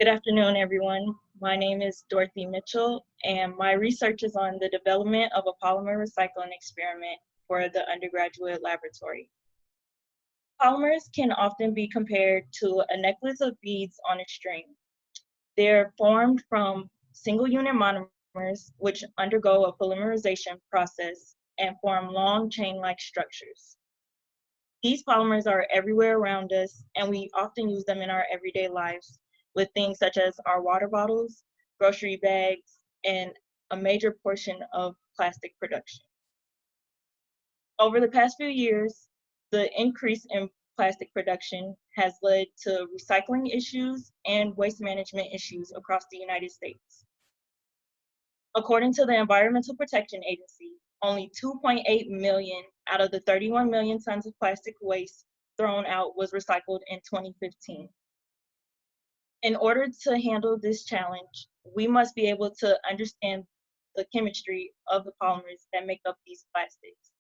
Good afternoon, everyone. My name is Dorothy Mitchell, and my research is on the development of a polymer recycling experiment for the undergraduate laboratory. Polymers can often be compared to a necklace of beads on a string. They're formed from single-unit monomers, which undergo a polymerization process and form long chain-like structures. These polymers are everywhere around us, and we often use them in our everyday lives with things such as our water bottles, grocery bags, and a major portion of plastic production. Over the past few years, the increase in plastic production has led to recycling issues and waste management issues across the United States. According to the Environmental Protection Agency, only 2.8 million out of the 31 million tons of plastic waste thrown out was recycled in 2015. In order to handle this challenge, we must be able to understand the chemistry of the polymers that make up these plastics.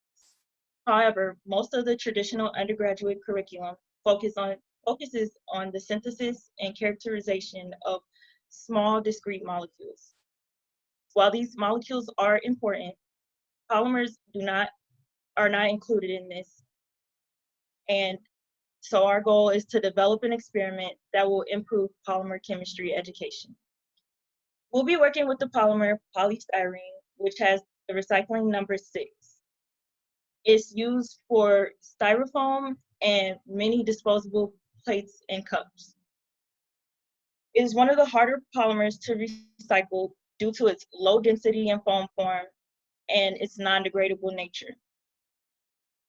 However, most of the traditional undergraduate curriculum focuses on the synthesis and characterization of small discrete molecules. While these molecules are important, polymers are not included in this. And so our goal is to develop an experiment that will improve polymer chemistry education. We'll be working with the polymer polystyrene, which has the recycling number 6. It's used for styrofoam and many disposable plates and cups. It is one of the harder polymers to recycle due to its low density in foam form and its non-degradable nature.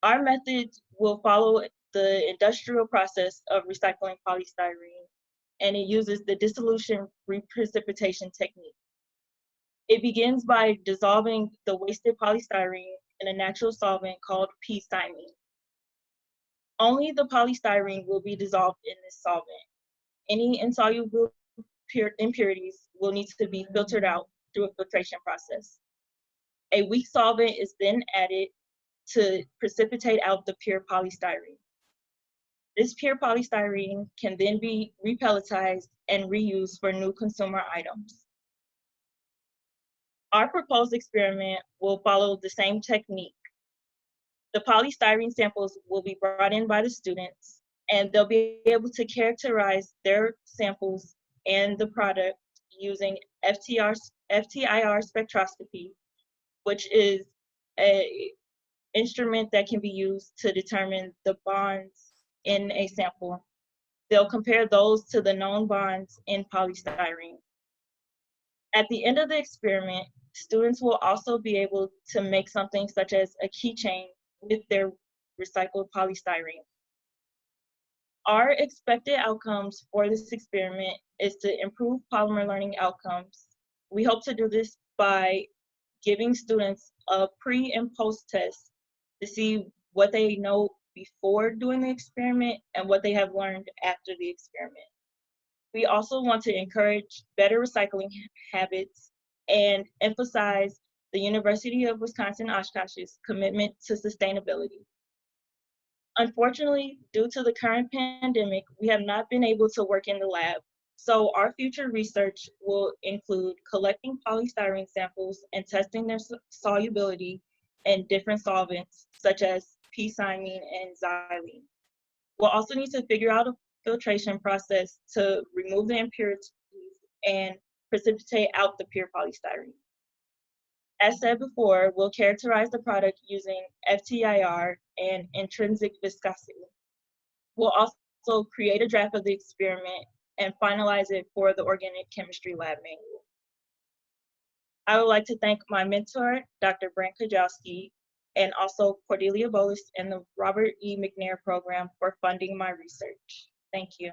Our methods will follow the industrial process of recycling polystyrene, and it uses the dissolution reprecipitation technique. It begins by dissolving the wasted polystyrene in a natural solvent called cymene. Only the polystyrene will be dissolved in this solvent. Any insoluble impurities will need to be filtered out through a filtration process. A weak solvent is then added to precipitate out the pure polystyrene. This pure polystyrene can then be repelletized and reused for new consumer items. Our proposed experiment will follow the same technique. The polystyrene samples will be brought in by the students, and they'll be able to characterize their samples and the product using FTIR spectroscopy, which is an instrument that can be used to determine the bonds in a sample. They'll compare those to the known bonds in polystyrene. At the end of the experiment, students will also be able to make something such as a keychain with their recycled polystyrene. Our expected outcomes for this experiment is to improve polymer learning outcomes. We hope to do this by giving students a pre and post test to see what they know before doing the experiment and what they have learned after the experiment. We also want to encourage better recycling habits and emphasize the University of Wisconsin-Oshkosh's commitment to sustainability. Unfortunately, due to the current pandemic, we have not been able to work in the lab. So our future research will include collecting polystyrene samples and testing their solubility in different solvents, such as cymene and xylene. We'll also need to figure out a filtration process to remove the impurities and precipitate out the pure polystyrene. As said before, we'll characterize the product using FTIR and intrinsic viscosity. We'll also create a draft of the experiment and finalize it for the organic chemistry lab manual. I would like to thank my mentor, Dr. Brent Kajowski, and also Cordelia Bolus and the Robert E. McNair program for funding my research. Thank you.